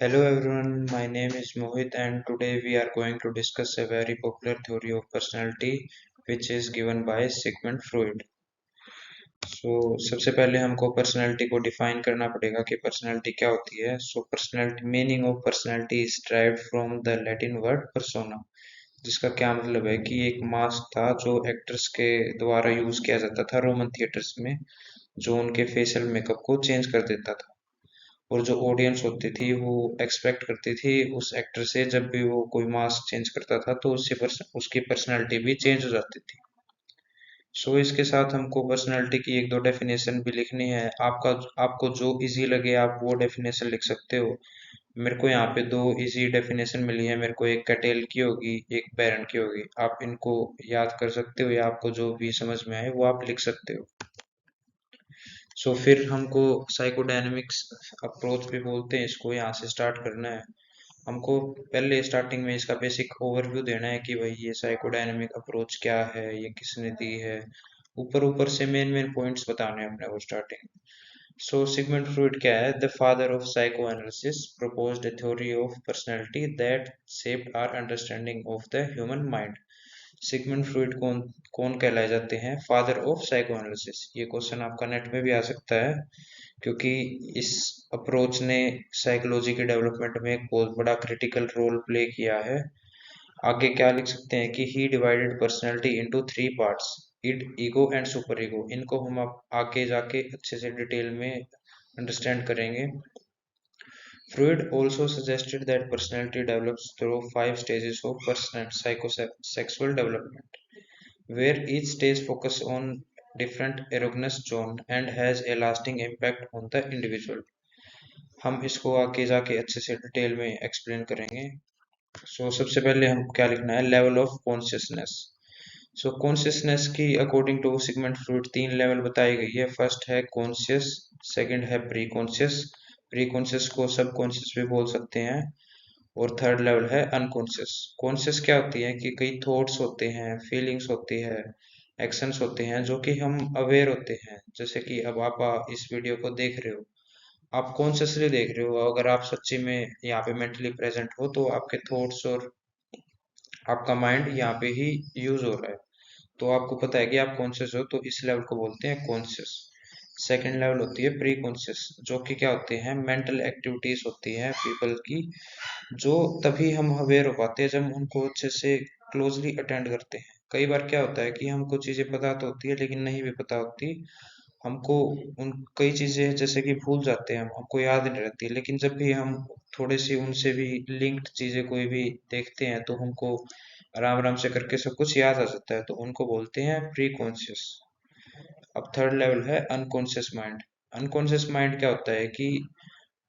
Hello everyone, my name is Mohit and today we are going to discuss a very popular theory of personality which is given by Sigmund Freud. सबसे पहले हमको personality को define करना पड़ेगा कि personality क्या होती है. Personality meaning of personality is derived from the Latin word persona, जिसका क्या मतलब है कि एक मास्क था जो एक्टर्स के द्वारा यूज किया जाता था रोमन थिएटर्स में, जो उनके फेशियल मेकअप को चेंज कर देता था. और जो ऑडियंस होती थी वो एक्सपेक्ट करती थी उस एक्टर से, जब भी वो कोई मास्क चेंज करता था तो उसकी पर्सनैलिटी भी चेंज हो जाती थी. इसके साथ हमको पर्सनैलिटी की एक दो डेफिनेशन भी लिखनी है. आपको जो इजी लगे आप वो डेफिनेशन लिख सकते हो. मेरे को यहाँ पे दो इजी डेफिनेशन मिली है. मेरे को एक कैटेल की होगी, एक बैरन की होगी. आप इनको याद कर सकते हो या आपको जो भी समझ में आए वो आप लिख सकते हो. फिर हमको साइकोडायनेमिक्स अप्रोच भी बोलते हैं इसको, यहाँ से स्टार्ट करना है. हमको पहले स्टार्टिंग में इसका बेसिक ओवरव्यू देना है कि भाई ये साइकोडायनेमिक अप्रोच क्या है, ये किसने दी है. ऊपर ऊपर से मेन मेन पॉइंट्स बताने हैं अपने को स्टार्टिंग. सिगमंड फ्रॉइड क्या है? The father of psychoanalysis proposed a theory of personality that shaped our understanding of the human mind. Sigmund Freud कौन कौन कहलाए जाते हैं? Father of psychoanalysis. ये क्वेश्चन आपका नेट में भी आ सकता है, क्योंकि इस अप्रोच ने साइकोलॉजी के डेवलपमेंट में एक बहुत बड़ा क्रिटिकल रोल प्ले किया है. आगे क्या लिख सकते हैं कि he divided personality into three parts, id, ego and super ego. इनको हम अब आगे जाके अच्छे से डिटेल में अंडरस्टैंड करेंगे. Freud also suggested that personality develops through five stages of personal psychosexual development, where each stage focuses on different erogenous zone and has a lasting impact on the individual. हम इसको आगे जाके अच्छे से detail में explain करेंगे. सबसे पहले हम क्या लिखना है? Level of consciousness. कॉन्शियसनेस की अकॉर्डिंग टू सिगमंड फ्रॉइड तीन लेवल बताई गई है. फर्स्ट है कॉन्शियस, सेकंड है प्री कॉन्शियस, प्री कॉन्शियस को सब कॉन्शियस भी बोल सकते हैं, और थर्ड लेवल है अनकॉन्शियस. कॉन्शियस क्या होती है कि कई थॉट्स होते हैं, फीलिंग्स होती है, एक्शंस होते हैं जो कि हम अवेयर होते हैं. जैसे कि अब आप इस वीडियो को देख रहे हो, आप कॉन्शियसली देख रहे हो. अगर आप सच्ची में यहाँ पे मेंटली प्रेजेंट हो तो आपके थॉट्स और आपका माइंड यहाँ पे ही यूज हो रहा है, तो आपको पता है कि आप कॉन्शियस हो, तो इस लेवल को बोलते हैं कॉन्शियस. सेकेंड लेवल होती है प्री कॉन्शियस, जो कि क्या होते हैं? मेंटल एक्टिविटीज होती हैं पीपल की, जो तभी हम अवेयर हो पाते हैं जब हम उनको अच्छे से क्लोजली अटेंड करते हैं. कई बार क्या होता है कि हमको चीजें पता तो होती है लेकिन नहीं भी पता होती हमको. उन कई चीजें जैसे कि भूल जाते हैं हम, हमको याद नहीं रहती, लेकिन जब भी हम थोड़ी सी उनसे भी लिंक्ड चीजें कोई भी देखते हैं तो हमको आराम आराम से करके सब कुछ याद आ जाता है, तो उनको बोलते हैं प्री कॉन्शियस. अब थर्ड लेवल है अनकॉन्शियस माइंड. अनकॉन्शियस माइंड क्या होता है कि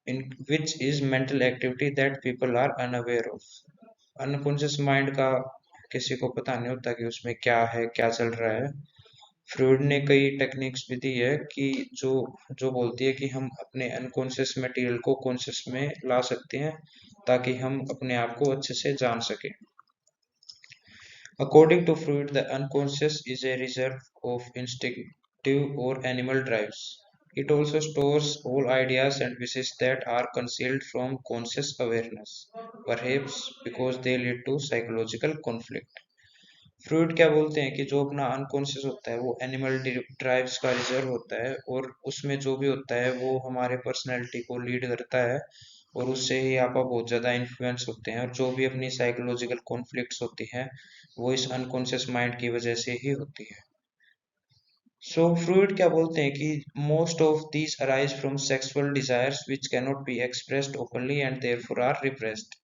in which is mental activity that people are unaware of. Unconscious mind का किसी को पता नहीं होता कि उसमें क्या है, क्या चल रहा है. फ्रूड ने कई टेक्निक्स भी दी है कि जो जो बोलती है कि हम अपने अनकॉन्शियस मटेरियल को कॉन्शियस में ला सकते हैं, ताकि हम अपने आप को अच्छे से जान सकें. According to Freud, the unconscious is a reserve of instinctive or animal drives. It also stores all ideas and wishes that are concealed from conscious awareness, perhaps because they lead to psychological conflict. Freud क्या बोलते हैं कि जो अपना unconscious होता है वो animal drives का रिजर्व होता है, और उसमें जो भी होता है वो हमारे पर्सनैलिटी को लीड करता है, और उससे ही आप बहुत ज़्यादा इन्फ्लुएंस होते हैं, और जो भी अपनी साइकोलॉजिकल कॉन्फ्लिक्ट्स होती हैं वो इस अनकॉन्शियस माइंड की वजह से ही होती है. फ्रूड क्या बोलते हैं कि most of these arise from sexual desires which cannot be expressed openly and therefore are repressed.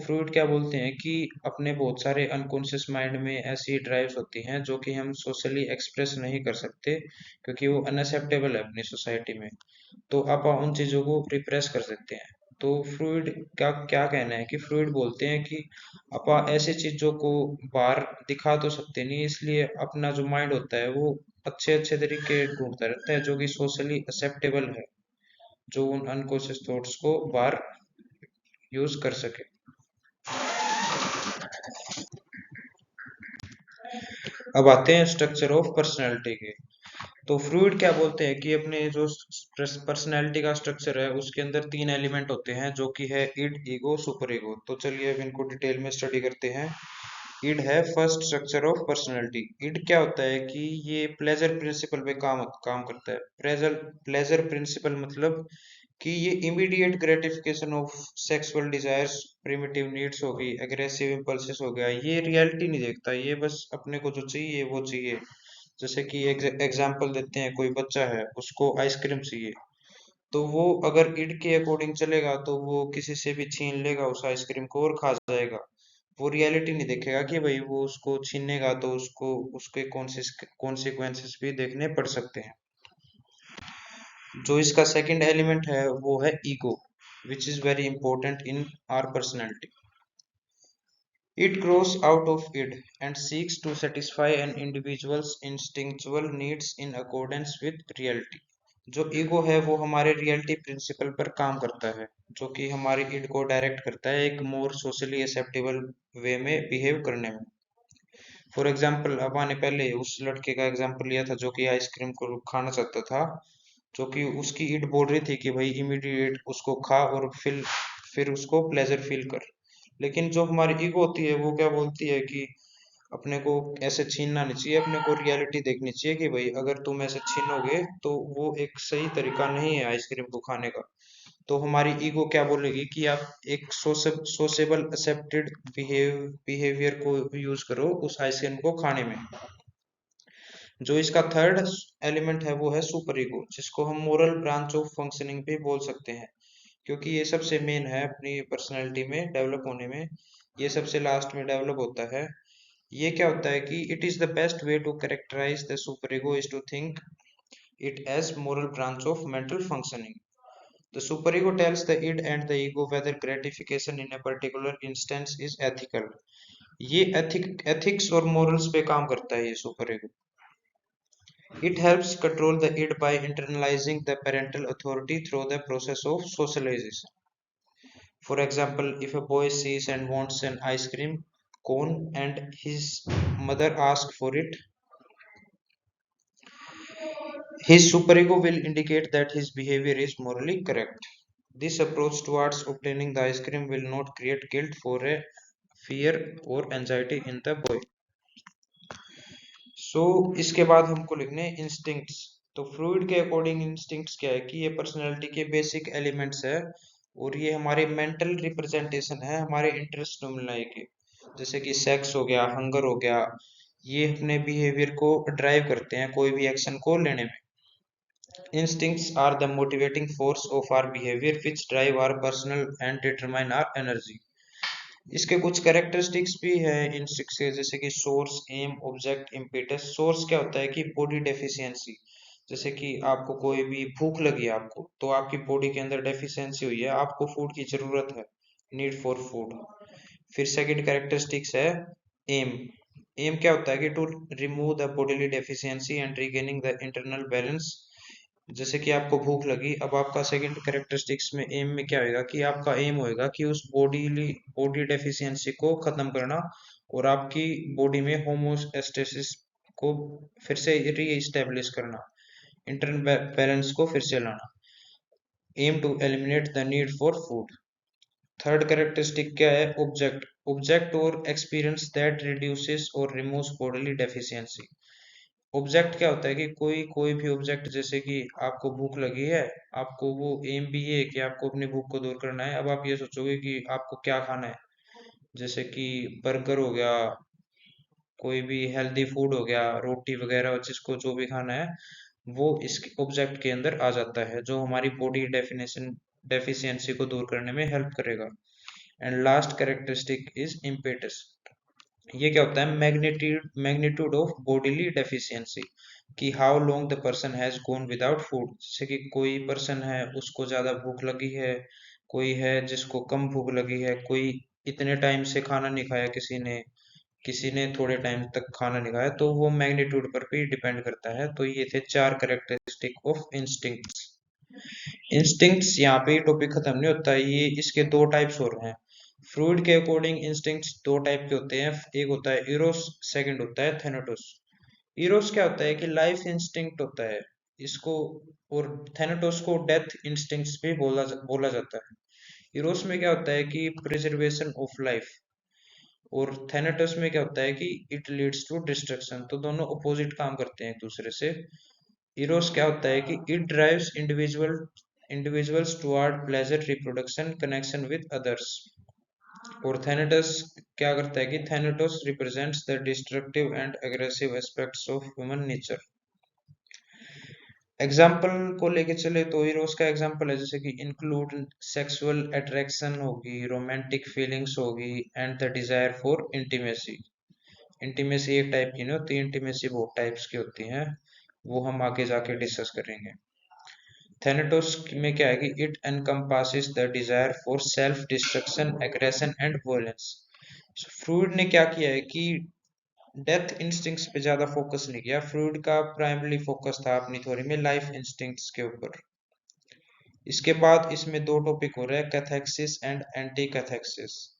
Freud क्या बोलते हैं कि अपने बहुत सारे अनकॉन्शियस माइंड में ऐसी ड्राइव्स होती हैं जो कि हम सोशली एक्सप्रेस नहीं कर सकते, क्योंकि वो अनएक्सेप्टेबल है अपनी सोसाइटी में, तो आप उन चीज़ों को रिप्रेस कर सकते हैं. तो फ्रूड का क्या कहना है कि फ्रूड बोलते हैं कि आप ऐसी चीज़ों को बाहर दिखा तो सकते नहीं, इसलिए अपना जो माइंड होता है वो अच्छे अच्छे तरीके ढूंढता रहता है जो कि सोशली एक्सेप्टेबल है, जो उन अनकॉन्शियस थॉट्स को बाहर यूज कर सके. अब आते हैं स्ट्रक्चर ऑफ पर्सनैलिटी के. तो फ्लूइड क्या बोलते हैं कि अपने जो पर्सनैलिटी का स्ट्रक्चर है उसके अंदर तीन एलिमेंट होते हैं जो कि है इड, ईगो, सुपर ईगो। तो चलिए अब इनको डिटेल में स्टडी करते हैं। इड है first structure of personality. Id क्या होता है कि ये प्लेजर प्रिंसिपल पे काम काम करता है। प्लेजर प्रिंसिपल मतलब कि ये immediate gratification of sexual desires, primitive needs हो गई, एग्रेसिव इम्पल्सेस हो गया, ये रियलिटी नहीं देखता, ये बस अपने को जो चाहिए वो चाहिए। जैसे कि एग्जाम्पल देते हैं, कोई बच्चा है उसको आइसक्रीम चाहिए, तो वो अगर इड के अकॉर्डिंग चलेगा तो वो किसी से भी छीन लेगा उस आइसक्रीम को और खा जाएगा। वो रियलिटी नहीं देखेगा कि भाई वो उसको छीनेगा तो उसको उसके कॉन्सिक्वेंसेस भी देखने पड़ सकते हैं। जो इसका सेकंड एलिमेंट है वो है ego, which is very important in our personality. It grows out of id and seeks to satisfy an individual's instinctual needs in accordance with reality. जो ईगो है वो हमारे रियलिटी प्रिंसिपल पर काम करता है, जो कि हमारी इड को डायरेक्ट करता है एक मोर सोशली एक्सेप्टेबल वे में बिहेव करने में। फॉर एग्जाम्पल, अब आने पहले उस लड़के का एग्जाम्पल लिया था जो कि आइसक्रीम को खाना चाहता था, जो कि उसकी इड बोल रही थी कि भाई इमीडिएट उसको खा और फिर उसको प्लेजर फील कर। लेकिन जो हमारी ईगो होती है वो क्या बोलती है कि अपने को ऐसे छीनना नहीं चाहिए, अपने को रियलिटी देखनी चाहिए कि भाई अगर तुम ऐसे छीनोगे तो वो एक सही तरीका नहीं है आइसक्रीम को खाने का। तो हमारी ईगो क्या बोलेगी कि आप एक सोसेबल एक्सेप्टेड बिहेवियर को यूज करो उस आइसक्रीम को खाने में। जो इसका थर्ड एलिमेंट है वो है सुपर ईगो, जिसको हम मोरल ब्रांच ऑफ फंक्शनिंग भी बोल सकते हैं, क्योंकि ये सबसे मेन है अपनी पर्सनैलिटी में डेवलप होने में। ये सबसे लास्ट में डेवलप होता है। ये क्या होता है कि it is the best way to characterise the super ego is to think it as moral branch of mental functioning. The superego tells the id and the ego whether gratification in a particular instance is ethical. ये ethics और morals पे काम करता है ये super ego. It helps control the id by internalizing the parental authority through the process of socialization. For example, if a boy sees and wants an ice cream cone and his mother asks for it, his superego will indicate that his behavior is morally correct. This approach towards obtaining the ice cream will not create guilt for a fear or anxiety in the boy. इसके बाद हमको लिखने instincts. तो फ्रूइड के according instincts क्या है कि ये पर्सनैलिटी के बेसिक एलिमेंट्स है और ये हमारे मेंटल रिप्रेजेंटेशन है हमारे इंटरेस्ट स्टिमुलाई के। जैसे कि सेक्स हो गया, हंगर हो गया, ये अपने बिहेवियर को ड्राइव करते हैं कोई भी एक्शन को लेने में। Instincts are the motivating force of our behavior which drive our personal and determine our energy. इसके कुछ कैरेक्टरिस्टिक्स भी है इंस्टिंक्ट्स के, जैसे कि source, aim, object, impetus. Source क्या होता है कि बॉडी डेफिशिएंसी, जैसे कि आपको कोई भी भूख लगी है आपको, तो आपकी बॉडी के अंदर डेफिशिएंसी हुई है, आपको फूड की जरूरत है, नीड फॉर फूड। फिर सेकंड कैरेक्टरिस्टिक्स है एम। एम क्या होता है कि to remove the bodily deficiency and regaining the internal balance. जैसे कि आपको भूख लगी, अब आपका सेकंड कैरेक्टरिस्टिक्स में एम में क्या होगा कि आपका एम होएगा कि उस बॉडी डेफिशिएंसी को खत्म करना और आपकी बॉडी में होमोस्टेसिस को फिर से री एस्टेब्लिश करना, इंटरनल बैलेंस को फिर से लाना। Aim to eliminate the need for food. Third characteristic क्या है? ऑब्जेक्ट। ऑब्जेक्ट और एक्सपीरियंस दैट रिड्यूसेस और रिमूव्स बॉडीली डेफिशिएंसी। ऑब्जेक्ट क्या होता है कि कोई कोई भी ऑब्जेक्ट, जैसे कि आपको भूख लगी है, आपको वो एम भी है कि आपको अपनी भूख को दूर करना है। अब आप ये सोचोगे कि आपको क्या खाना है, जैसे कि बर्गर हो गया, कोई भी हेल्दी फूड हो गया, रोटी वगैरह, जिसको जो भी खाना है वो इस ऑब्जेक्ट के अंदर आ जाता है, जो हमारी बॉडी डेफिनेशन डेफिशिएंसी को दूर करने में हेल्प करेगा। And last characteristic is impetus. ये क्या होता है? मैग्नीट्यूड ऑफ बॉडीली डेफिशिएंसी, कि how long the person has gone without food. जैसे कि कोई पर्सन है उसको ज्यादा भूख लगी है, कोई है जिसको कम भूख लगी है, कोई इतने टाइम से खाना नहीं खाया, किसी ने थोड़े टाइम तक खाना नहीं खाया, तो वो मैग्नीट्यूड पर भी डिपेंड करता है। तो ये थे चार कैरेक्टरिस्टिक ऑफ इंस्टिंक्ट्स। इंस्टिंक्ट्स यहाँ पे टॉपिक खत्म नहीं होता, ये इसके दो टाइप्स और हैं। फ्रूइड के अकॉर्डिंग इंस्टिंक्ट्स दो टाइप के होते हैं, एक होता है इरोस, सेकंड होता है थेनेटोस। इरोस क्या होता है कि लाइफ इंस्टिंक्ट होता है इसको, और थैनाटोस को डेथ इंस्टिंक्ट्स भी बोला जाता है। इरोस में क्या होता है कि प्रिजर्वेशन ऑफ लाइफ, और थैनाटोस में क्या होता है कि इट लीड्स टू डिस्ट्रक्शन। तो दोनों अपोजिट काम करते हैं एक दूसरे से। इरोस क्या होता है कि it drives individuals toward pleasure, reproduction, connection with others. और थैनेटस क्या करता है कि Thanatos represents the destructive and aggressive aspects of human nature. Example को लेके चले तो हीरोज का एग्जाम्पल है जैसे कि इंक्लूड सेक्सुअल अट्रैक्शन होगी, रोमांटिक फीलिंग्स होगी, and the desire for intimacy. Intimacy एक टाइप की नहीं होती, इंटीमेसी बहुत टाइप्स की होती हैं, वो हम आगे जाके डिस्कस करेंगे। थैनेटोस में क्या है कि it encompasses the desire for self destruction, aggression and violence. Freud ने क्या किया है कि डेथ इंस्टिंक्ट्स पे ज्यादा फोकस नहीं किया। फ्रूड का प्राइमरी फोकस था अपनी थ्योरी में लाइफ इंस्टिंक्ट्स के ऊपर। इसके बाद इसमें दो टॉपिक हो रहे हैं, कैथेक्सिस एंड एंटी कैथेक्सिस।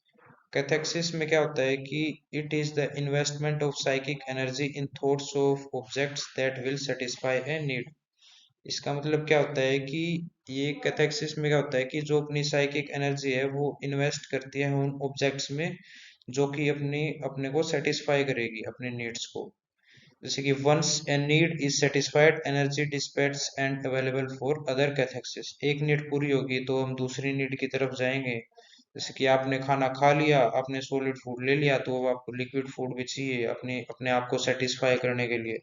कैथेक्सिस में क्या होता है कि it is the investment of psychic energy in thoughts of objects that will satisfy a need. इसका मतलब क्या होता है कि ये कैथेक्सिस में क्या होता है कि जो अपनी साइकिक एनर्जी है वो इन्वेस्ट करती है उन ऑब्जेक्ट्स में जो कि अपने को सेटिस्फाई करेगी, अपने नीड्स को। जैसे कि once a need is satisfied, energy dissipates and available for other cathexis. एक नीड पूरी होगी तो हम दूसरी नीड की तरफ जाएंगे। जैसे कि आपने खाना खा लिया, आपने सॉलिड फूड ले लिया, तो अब आपको लिक्विड फूड भी चाहिए अपने अपने आप को सेटिस्फाई करने के लिए।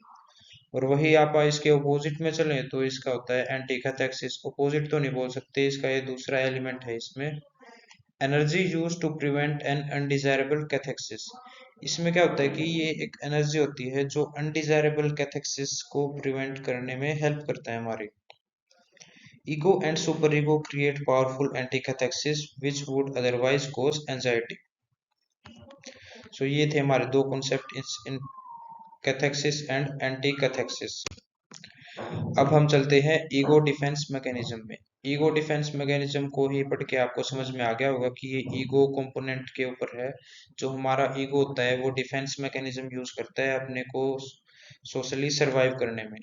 और वही आप इसके अपोजिट में चलें तो इसका होता है एंटी कैथेक्सिस। अपोजिट तो नहीं बोल सकते, इसका ये दूसरा एलिमेंट है इसमें, energy use to prevent an undesirable cathexis. इसमें क्या होता है कि ये एक एनर्जी होती है जो अनडिजायरेबल कैथेक्सिस को प्रिवेंट करने में हेल्प करता है हमारी। Ego and super ego create powerful anti cathexis which would otherwise cause anxiety. So ये थे हमारे दो कॉन्सेप्ट इन कैथेक्सिस एंड एंटी कैथेक्सिस। अब हम चलते हैं ईगो डिफेंस मैकेनिज्म में। ईगो डिफेंस मैकेनिज्म को ही पढ़ के आपको समझ में आ गया होगा कि ये ईगो कंपोनेंट के ऊपर है। जो हमारा ईगो होता है वो डिफेंस मैकेनिज्म यूज करता है अपने को सोशली सरवाइव करने में।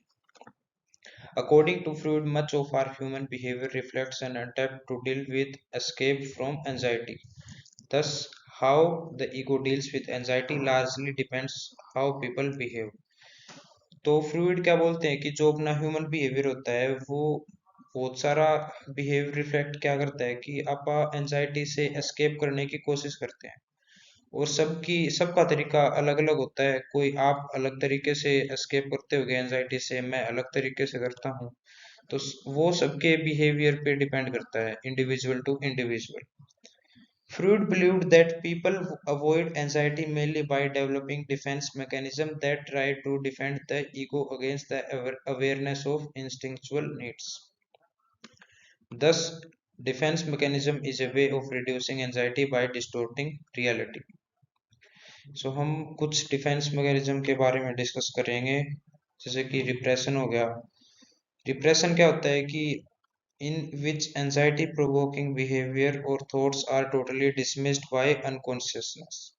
According to Freud, much of our human behaviour reflects an attempt to deal with escape from anxiety. Thus, how the ego deals with anxiety largely depends how people behave. तो fluid क्या बोलते हैं कि जो अपना human behaviour होता है वो बहुत सारा बिहेवियर रिफ्लेक्ट क्या करता है कि आप एंजाइटी से एस्केप करने की कोशिश करते हैं। और सबका तरीका अलग अलग होता है। कोई आप अलग तरीके से एस्केप करते होगे एंजाइटी से, मैं अलग तरीके से करता हूँ। तो वो सबके बिहेवियर पे डिपेंड करता है, individual to individual. Freud believed that people avoid anxiety mainly by developing defense mechanisms that try to defend the ego against the awareness of instinctual needs. Thus, defense mechanism is a way of reducing anxiety by distorting reality. So हम कुछ defence mechanism के बारे में discuss करेंगे, जैसे कि repression हो गया। रिप्रेशन क्या होता है कि in which anxiety provoking behavior or thoughts are totally dismissed by unconsciousness।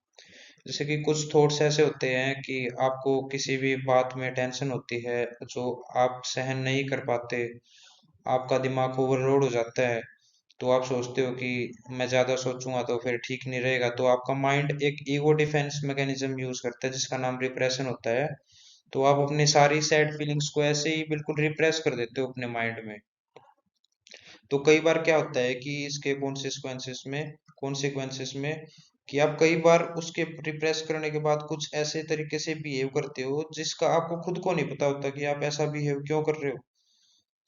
जैसे कि कुछ थॉट्स ऐसे होते हैं कि आपको किसी भी बात में टेंशन होती है जो आप सहन नहीं कर पाते, आपका दिमाग ओवरलोड हो जाता है। तो आप सोचते हो कि मैं ज़्यादा सोचूंगा तो फिर ठीक नहीं रहेगा, तो आपका माइंड एक ईगो डिफेंस मैकेनिज्म यूज करता है जिसका नाम रिप्रेशन होता है। तो आप अपनी सारी सैड फीलिंग्स को ऐसे ही बिल्कुल रिप्रेस कर देते हो अपने माइंड में। तो कई बार क्या होता है कि इसके कॉन्सिक्वेंसेस में कि आप कई बार उसके रिप्रेस करने के बाद कुछ ऐसे तरीके से बिहेव करते हो जिसका आपको खुद को नहीं पता होता कि आप ऐसा बिहेव क्यों कर रहे हो।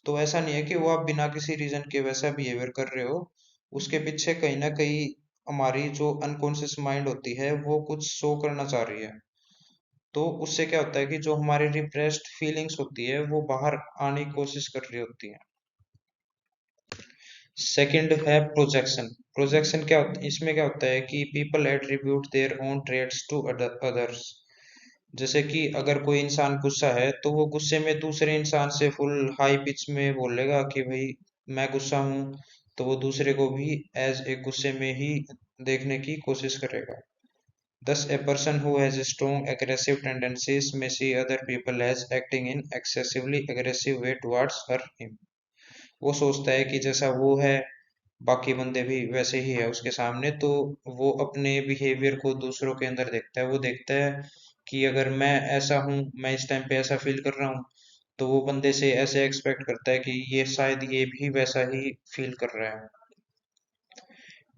तो ऐसा नहीं है कि वो आप बिना किसी रीजन के वैसा बिहेवियर कर रहे हो, उसके पीछे कहीं ना कहीं हमारी जो अनकॉन्शियस माइंड होती है वो कुछ शो करना चाह रही है। तो उससे क्या होता है कि जो हमारी रिप्रेस्ड फीलिंग्स होती है वो बाहर आने की कोशिश कर रही होती है। सेकंड है प्रोजेक्शन। प्रोजेक्शन क्या होता है, इसमें क्या होता है कि people attribute their own traits to others. जैसे कि अगर कोई इंसान गुस्सा है तो वो गुस्से में दूसरे इंसान से फुल हाई पिच में बोलेगा कि भाई मैं गुस्सा हूँ, तो वो दूसरे को भी एज एक गुस्से में ही देखने की कोशिश करेगा। Thus, a person who has a strong aggressive tendencies may see other people as acting in excessively aggressive way towards her him. वो सोचता है कि जैसा वो है बाकी बंदे भी वैसे ही है उसके सामने, तो वो अपने बिहेवियर को दूसरों के अंदर देखता है। वो देखता है कि अगर मैं ऐसा हूँ, मैं इस टाइम पे ऐसा फील कर रहा हूँ, तो वो बंदे से ऐसे एक्सपेक्ट करता है कि ये शायद ये भी वैसा ही फील कर रहा है।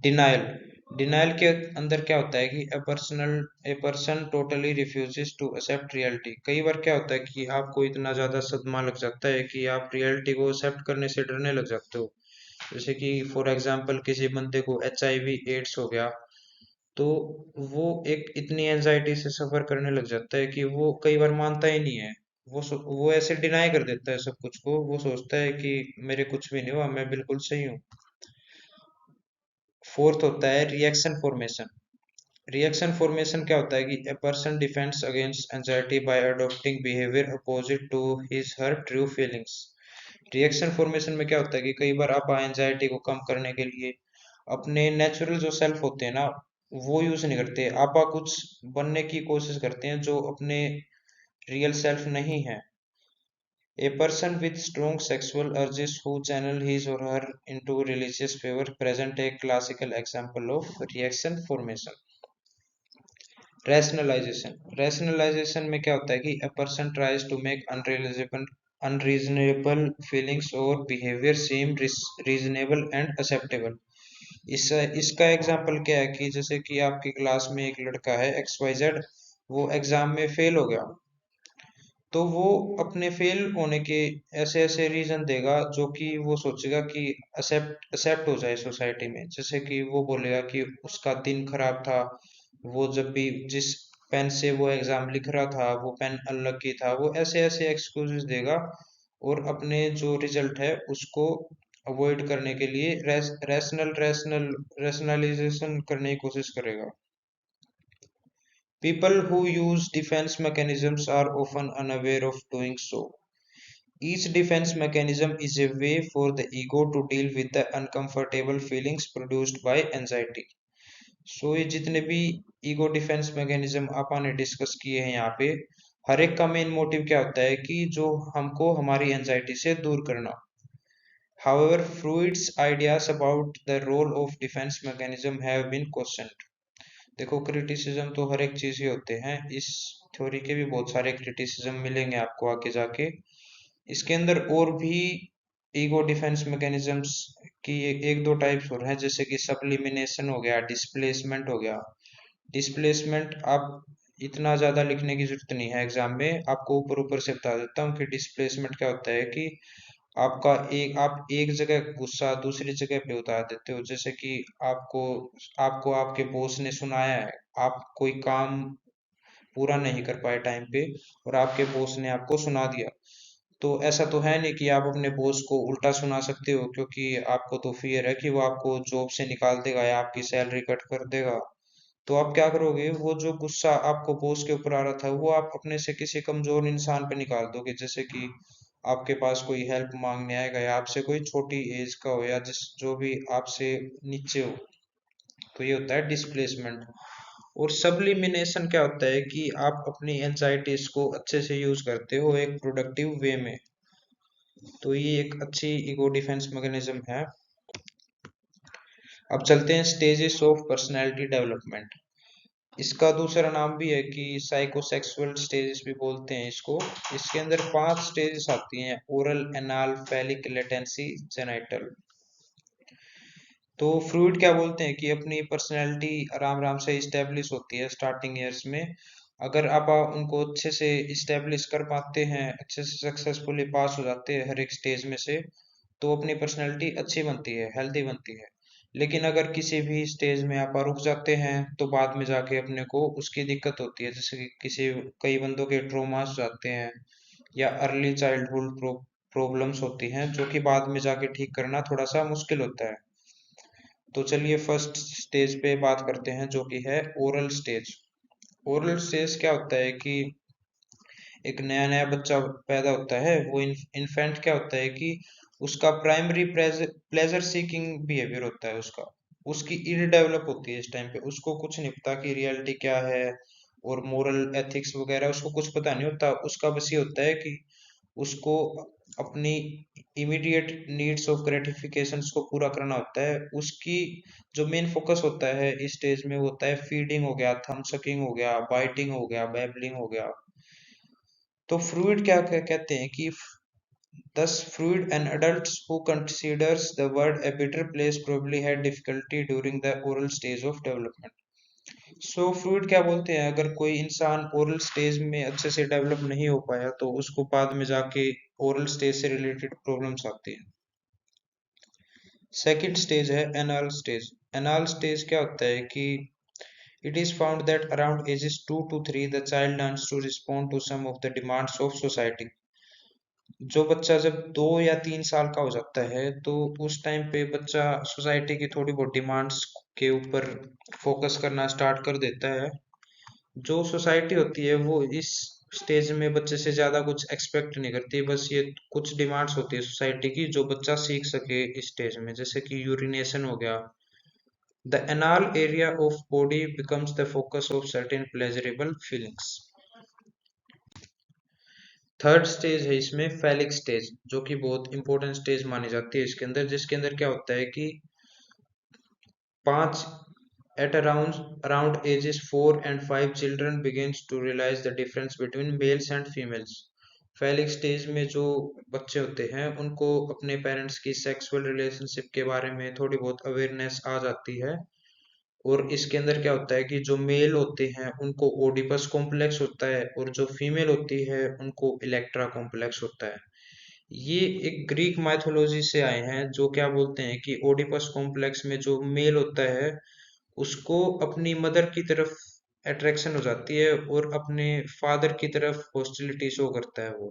डिनायल, डिनायल के अंदर क्या होता है कि a person totally refuses to accept reality. कई बार क्या होता है कि आपको इतना ज्यादा सदमा लग जाता है कि आप रियलिटी को एक्सेप्ट करने से डरने लग जाते हो। जैसे कि फॉर एग्जांपल किसी बंदे को HIV एड्स हो गया, तो वो एक इतनी एंजाइटी से सफर करने लग जाता है कि वो कई बार मानता ही नहीं है। वो ऐसे डिनाई कर देता है सब कुछ को। वो सोचता है कि मेरे कुछ भी नहीं हुआ, मैं बिल्कुल सही हूँ। फोर्थ होता है रिएक्शन फॉर्मेशन। रिएक्शन फॉर्मेशन क्या होता है कि a person defends against anxiety by adopting behaviour opposite to his her true feelings. Reaction formation में क्या होता है कि कई बार आप एंजाइटी को कम करने के लिए अपने नेचुरल जो सेल्फ होते हैं ना, वो यूज नहीं करते। आप कुछ बनने की कोशिश करते हैं जो अपने रियल सेल्फ नहीं है। A person with strong sexual urges who channel his or her into religious favor present a classical example of reaction formation. Rationalisation में क्या होता है कि a person tries to make unreasonable feelings or behavior seem reasonable and acceptable. इसका example क्या है कि जैसे कि आपकी क्लास में एक लड़का है XYZ, वो एग्जाम में फेल हो गया, तो वो अपने फेल होने के ऐसे ऐसे रीजन देगा जो कि वो सोचेगा कि एक्सेप्ट हो जाए सोसाइटी में। जैसे कि वो बोलेगा कि उसका दिन खराब था, वो जब भी जिस पेन से वो एग्जाम लिख रहा था वो पेन अनलकी था। वो ऐसे ऐसे एक्सक्यूजेस देगा और अपने जो रिजल्ट है उसको अवॉइड करने के लिए रैशनलाइजेशन करने की कोशिश करेगा। People who use defense mechanisms are often unaware of doing so. Each defense mechanism is a way for the ego to deal with the uncomfortable feelings produced by anxiety. So ये जितने भी ego defence mechanism अपन ने discuss किए हैं यहाँ पे, हर एक का मेन मोटिव क्या होता है कि जो हमको हमारी एंजाइटी से दूर करना। However, Freud's ideas about the role of defense mechanism have been questioned. देखो, क्रिटिसिज्म तो हर एक चीज ही होते हैं। इस थ्योरी के भी बहुत सारे क्रिटिसिज्म मिलेंगे आपको आगे जाके। इसके अंदर और भी ईगो डिफेंस मैकेनिज्म्स की एक दो टाइप्स और हैं, जैसे कि सब्लिमिनेशन हो गया, डिस्प्लेसमेंट हो गया। डिस्प्लेसमेंट आप इतना ज्यादा लिखने की जरूरत नहीं है एग्जाम में, आपको ऊपर ऊपर से बता देता हूँ कि डिस्प्लेसमेंट क्या होता है कि आप एक जगह गुस्सा दूसरी जगह पे उतार देते हो। जैसे कि आपको आपको आपके बॉस ने सुनाया है, आप कोई काम पूरा नहीं कर पाए टाइम पे और आपके बॉस ने आपको सुना दिया। तो ऐसा तो है नहीं कि आप अपने बॉस को उल्टा सुना सकते हो, क्योंकि आपको तो फियर है कि वो आपको जॉब से निकाल देगा या आपकी सैलरी कट कर देगा। तो आप क्या करोगे, वो जो गुस्सा आपको बॉस के ऊपर आ रहा था वो आप अपने से किसी कमजोर इंसान पे निकाल दोगे। जैसे कि आपके पास कोई हेल्प मांगने आएगा या आपसे कोई छोटी एज का हो या जिस जो भी आपसे नीचे हो, तो ये होता है डिस्प्लेसमेंट। और सब्लिमिनेशन क्या होता है कि आप अपनी एंजाइटीज को अच्छे से यूज करते हो एक प्रोडक्टिव वे में। तो ये एक अच्छी ईगो डिफेंस मैकेनिज्म है। अब चलते हैं स्टेजेस ऑफ पर्सनैलिटी डेवलपमेंट। इसका दूसरा नाम भी है कि साइकोसेक्सुअल स्टेजेस भी बोलते हैं इसको। इसके अंदर 5 स्टेजेस आती हैं: oral, anal, phallic, latency, genital. तो फ्रूड क्या बोलते हैं कि अपनी पर्सनैलिटी आराम आराम से इस्टेब्लिश होती है स्टार्टिंग ईयर्स में। अगर आप उनको अच्छे से इस्टेब्लिश कर पाते हैं, अच्छे से सक्सेसफुली पास हो जाते हैं हर एक स्टेज में से, तो अपनी पर्सनैलिटी अच्छी बनती है, हेल्दी बनती है। लेकिन अगर किसी भी स्टेज में आप रुक जाते हैं तो बाद में जाके अपने को उसकी दिक्कत होती है। जैसे कि कई बंदों के ट्रोमास हो जाते हैं या अर्ली चाइल्डहुड प्रॉब्लम्स होती हैं जो कि बाद में जाके ठीक करना थोड़ा सा मुश्किल होता है। तो चलिए फर्स्ट स्टेज पे बात करते हैं जो कि है ओरल स्टेज। ओरल स्टेज क्या होता है कि एक नया नया बच्चा पैदा होता है। वो इन्फेंट क्या होता है कि उसका प्राइमरी प्लेजर सीकिंग बिहेवियर होता है उसका। उसकी ईड डेवलप होती है इस टाइम पे, उसको कुछ नहीं पता कि रियलिटी क्या है और मोरल एथिक्स वगैरह उसको कुछ पता नहीं होता। उसका बस ये होता है कि उसको अपनी इमीडिएट नीड्स ऑफ ग्रेटिफिकेशन को पूरा करना होता है। उसकी जो मेन फोकस होता है इस स्टेज में वो होता है फीडिंग हो गया, थम सकिंग हो गया, बाइटिंग हो गया, बैबलिंग हो गया। तो फ्रूइड क्या कहते हैं कि thus Freud, an adult who considers the world a better place, probably had difficulty during the oral stage of development. सो फ्रूइड क्या बोलते हैं, अगर कोई इंसान ओरल स्टेज में अच्छे से डेवलप नहीं हो पाया तो उसको बाद में जाके ओरल स्टेज से रिलेटेड प्रॉब्लम्स आती हैं। सेकंड स्टेज है एनाल स्टेज। एनाल स्टेज क्या होता है कि it is found that around ages 2 to 3 the child learns to respond to some of the demands of society। जो बच्चा जब 2 या 3 साल का हो जाता है तो उस टाइम पे बच्चा सोसाइटी की थोड़ी बहुत डिमांड्स के ऊपर फोकस करना स्टार्ट कर देता है। जो सोसाइटी होती है वो इस स्टेज में बच्चे से ज्यादा कुछ एक्सपेक्ट नहीं करती, बस ये कुछ डिमांड्स होती है सोसाइटी की जो बच्चा सीख सके इस स्टेज में, जैसे कि यूरिनेशन हो गया। The anal area of body becomes the focus of certain pleasurable feelings. Third stage है इसमें फैलिक स्टेज, जो कि बहुत इंपॉर्टेंट स्टेज मानी जाती है इसके अंदर, जिसके अंदर क्या होता है कि 5 at around ages 4 and 5 children begins to realize the difference between males and females। Phallic stage में जो बच्चे होते हैं उनको अपने पेरेंट्स की सेक्सुअल रिलेशनशिप के बारे में थोड़ी बहुत अवेयरनेस आ जाती है। और इसके अंदर क्या होता है कि जो मेल होते हैं उनको ओडिपस कॉम्प्लेक्स होता है और जो फीमेल होती है उनको इलेक्ट्रा कॉम्प्लेक्स होता है। ये एक ग्रीक माइथोलॉजी से आए हैं, जो क्या बोलते हैं कि ओडिपस कॉम्प्लेक्स में जो मेल होता है उसको अपनी मदर की तरफ अट्रैक्शन हो जाती है और अपने फादर की तरफ हॉस्टिलिटी शो करता है वो।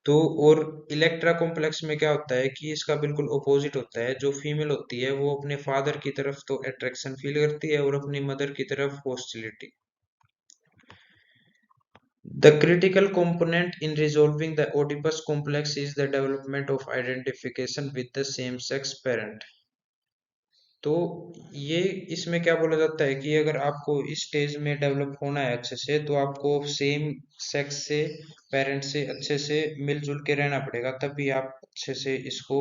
तो और इलेक्ट्रा कॉम्प्लेक्स में क्या होता है कि इसका बिल्कुल अपोजिट होता है, जो फीमेल होती है वो अपने फादर की तरफ तो अट्रैक्शन फील करती है और अपनी मदर की तरफ hostility. The critical component in resolving the Oedipus complex is the development of identification with the same-sex parent। तो ये इसमें क्या बोला जाता है कि अगर आपको इस स्टेज में डेवलप होना है अच्छे से तो आपको सेम सेक्स से पेरेंट से अच्छे से मिलजुल के रहना पड़ेगा, तभी आप अच्छे से इसको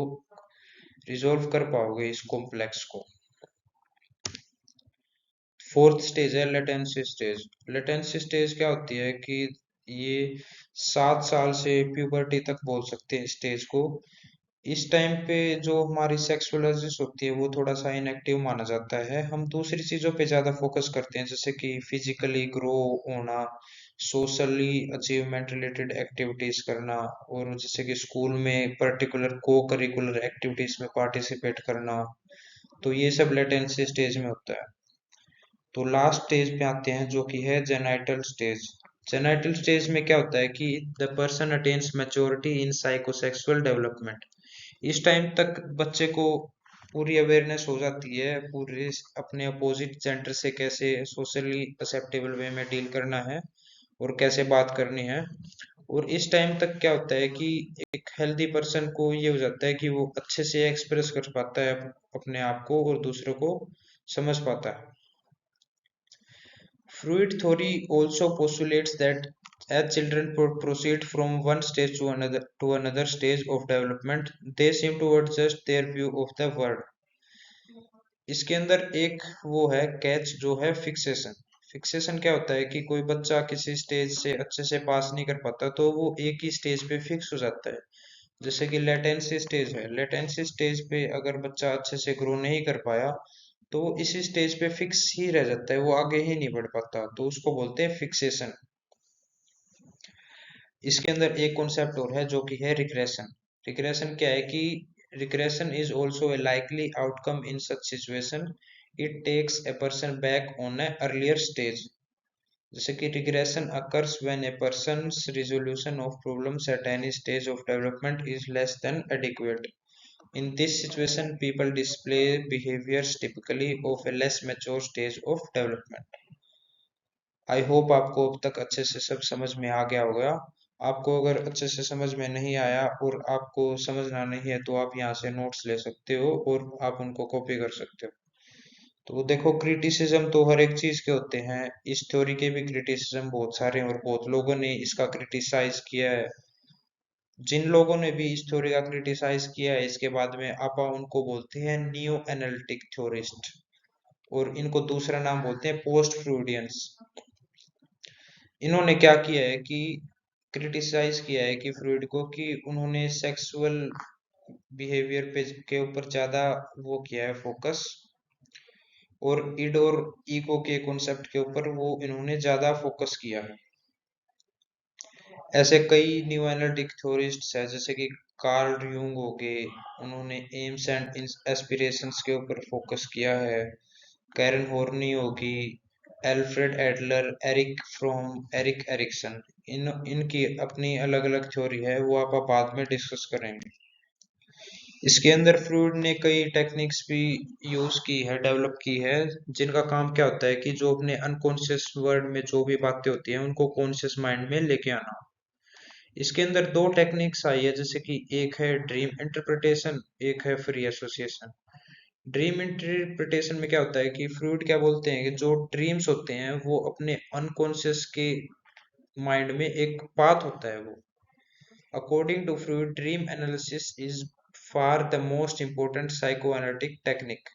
रिजोल्व कर पाओगे इस कॉम्प्लेक्स को। फोर्थ स्टेज है लेटेंसी स्टेज। लेटेंसी स्टेज क्या होती है कि ये 7 साल से प्यूबर्टी तक बोल सकते हैं स्टेज को। इस टाइम पे जो हमारी सेक्सुअलिटीज होती है वो थोड़ा सा इनएक्टिव माना जाता है। हम दूसरी चीजों पे ज्यादा फोकस करते हैं, जैसे कि फिजिकली ग्रो होना, सोशली अचीवमेंट रिलेटेड एक्टिविटीज करना, और जैसे कि स्कूल में पर्टिकुलर को करिकुलर एक्टिविटीज में पार्टिसिपेट करना। तो ये सब लेटेंसी स्टेज में होता है। तो लास्ट स्टेज पे आते हैं जो कि है जेनाइटल स्टेज। जेनाइटल स्टेज में क्या होता है कि the person attains maturity in psychosexual development. इस टाइम तक बच्चे को पूरी अवेयरनेस हो जाती है पूरे अपने अपोजिट जेंडर से कैसे सोशली एक्सेप्टेबल वे में डील करना है और कैसे बात करनी है। और इस टाइम तक क्या होता है कि एक हेल्दी पर्सन को ये हो जाता है कि वो अच्छे से एक्सप्रेस कर पाता है अपने आप को और दूसरों को समझ पाता है। Fruit theory also postulates that as children proceed from one stage to another stage of development, they seem to adjust their view of the world। इसके अंदर एक वो है कैच जो है फिक्सेशन। फिक्सेशन क्या होता है कि कोई बच्चा किसी स्टेज से अच्छे से पास नहीं कर पाता तो वो एक ही स्टेज पे फिक्स हो जाता है। जैसे कि लेटेंसी स्टेज है, लेटेंसी स्टेज पे अगर बच्चा अच्छे से ग्रो नहीं कर पाया तो वो इसी स्टेज पे फिक्स ही रह जाता है, वो आगे ही नहीं बढ़ पाता, तो उसको बोलते हैं फिक्सेशन। इसके अंदर एक कॉन्सेप्ट और है जो कि है रिग्रेशन। रिग्रेशन क्या है कि regression is also a likely outcome in such situation, it takes a person back on a earlier stage. जैसे कि regression occurs when a person's resolution of problems at any stage of development is less than adequate। In this situation, people display behaviors typically of a less mature stage of development। I hope आपको अब तक अच्छे से सब समझ में आ गया होगा। आपको अगर अच्छे से समझ में नहीं आया और आपको समझना नहीं है तो आप यहाँ से नोट्स ले सकते हो और आप उनको कॉपी कर सकते हो। तो देखो, क्रिटिसिज्म तो हर एक चीज के होते हैं, इस थ्योरी के भी क्रिटिसिज्म बहुत सारे हैं और बहुत लोगों ने इसका क्रिटिसाइज किया है। जिन लोगों ने भी इस थ्योरी का क्रिटिसाइज किया है, इसके बाद में आप उनको बोलते हैं नियो एनालिटिक थ्योरिस्ट, और इनको दूसरा नाम बोलते हैं पोस्ट फ्रूडियंस। इन्होंने क्या किया है कि क्रिटिसाइज किया है कि फ्रूड को, कि उन्होंने सेक्सुअल बिहेवियर पे के ऊपर ज्यादा वो किया है फोकस, और इड और ईगो के कॉन्सेप्ट के ऊपर वो इन्होंने ज्यादा फोकस किया है। ऐसे कई न्यू एनालिटिक थ्योरिस्ट्स हैं, जैसे कि कार्ल यूंग हो गए, उन्होंने एम्स एंड एस्पिरेशंस के ऊपर फोकस किया है। कैरन होर्नी होगी, Alfred Adler, Erich Fromm, Erik Erikson, इन इनकी अपनी अलग अलग थ्योरी है, वो आप बाद में डिस्कस करेंगे। इसके अंदर फ्रूड ने कई टेक्निक्स भी यूज की है, डेवलप की है, जिनका काम क्या होता है कि जो अपने अनकॉन्शियस वर्ड में जो भी बातें होती हैं उनको कॉन्शियस माइंड में लेके आना। इसके अंदर दो टेक्निक्स आई है, जैसे कि एक है ड्रीम इंटरप्रिटेशन, एक है फ्री एसोसिएशन। ड्रीम इंटरप्रिटेशन में क्या होता है कि फ्रूड क्या बोलते हैं कि जो ड्रीम्स होते हैं वो अपने अनकॉन्शियस के माइंड में एक पाथ होता है वो। According to Freud, dream analysis is far the most important psychoanalytic technique.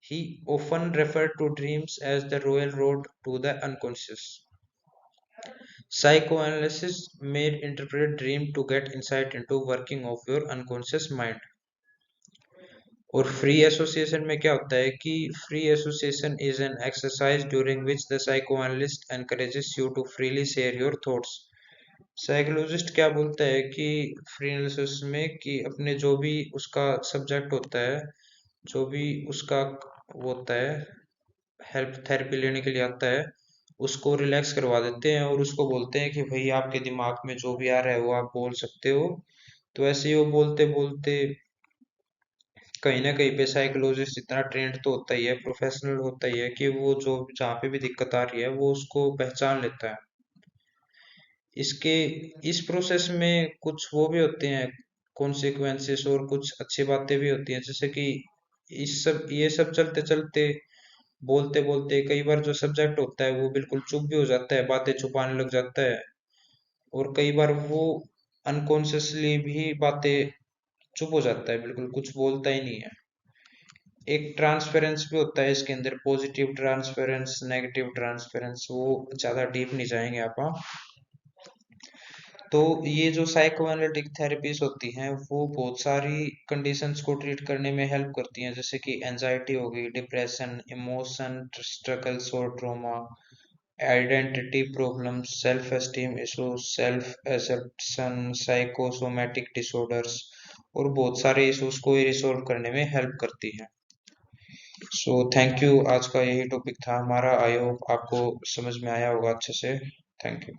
He often referred to dreams as the royal road to the unconscious. Psychoanalysis may interpret dream to get insight into working of your unconscious mind. और free association में क्या होता है कि free association is an exercise during which the psychoanalyst encourages you to freely share your thoughts. Psychologist क्या बोलता है कि फ्री एनालिसिस में कि अपने जो भी उसका सब्जेक्ट होता है, जो भी उसका वो होता है, हेल्प थेरेपी लेने के लिए आता है, उसको रिलैक्स करवा देते हैं और उसको बोलते हैं कि भाई आपके दिमाग में जो भी आ रहा है वो आप बोल सकते हो। तो ऐसे ही वो बोलते बोलते कहीं ना कहीं पे साइकोलॉजिस्ट इतना ट्रेंड तो होता ही है, प्रोफेशनल होता ही है, कि वो जो जहाँ पे भी दिक्कत आ रही है वो उसको पहचान लेता है। इसके इस प्रोसेस में कुछ वो भी होते हैं कॉन्सिक्वेंसेस, और कुछ अच्छी बातें भी होती हैं, जैसे कि इस सब ये सब चलते चलते बोलते बोलते कई बार जो सब्जेक्ट होता है वो बिल्कुल चुप भी हो जाता है, बातें छुपाने लग जाता है, और कई बार वो अनकॉन्शियसली भी बातें चुप हो जाता है, बिल्कुल कुछ बोलता ही नहीं है। एक ट्रांसपेरेंस भी होता है इसके अंदर, पॉजिटिव ट्रांसपेरेंस, नेगेटिव ट्रांसपेरेंस, वो ज्यादा डीप नहीं जाएंगे आप। तो ये जो साइकोएनालिटिक थेरेपीज होती हैं वो बहुत सारी कंडीशंस को ट्रीट करने में हेल्प करती हैं, जैसे कि एंजाइटी हो गई, डिप्रेशन, इमोशन स्ट्रगल्स और trauma, identity problems, self esteem issues, self acceptance, psychosomatic disorders, और बहुत सारे इश्यूज को रिसोल्व करने में हेल्प करती है। सो थैंक यू, आज का यही टॉपिक था हमारा, आई होप आपको समझ में आया होगा अच्छे से। Thank you.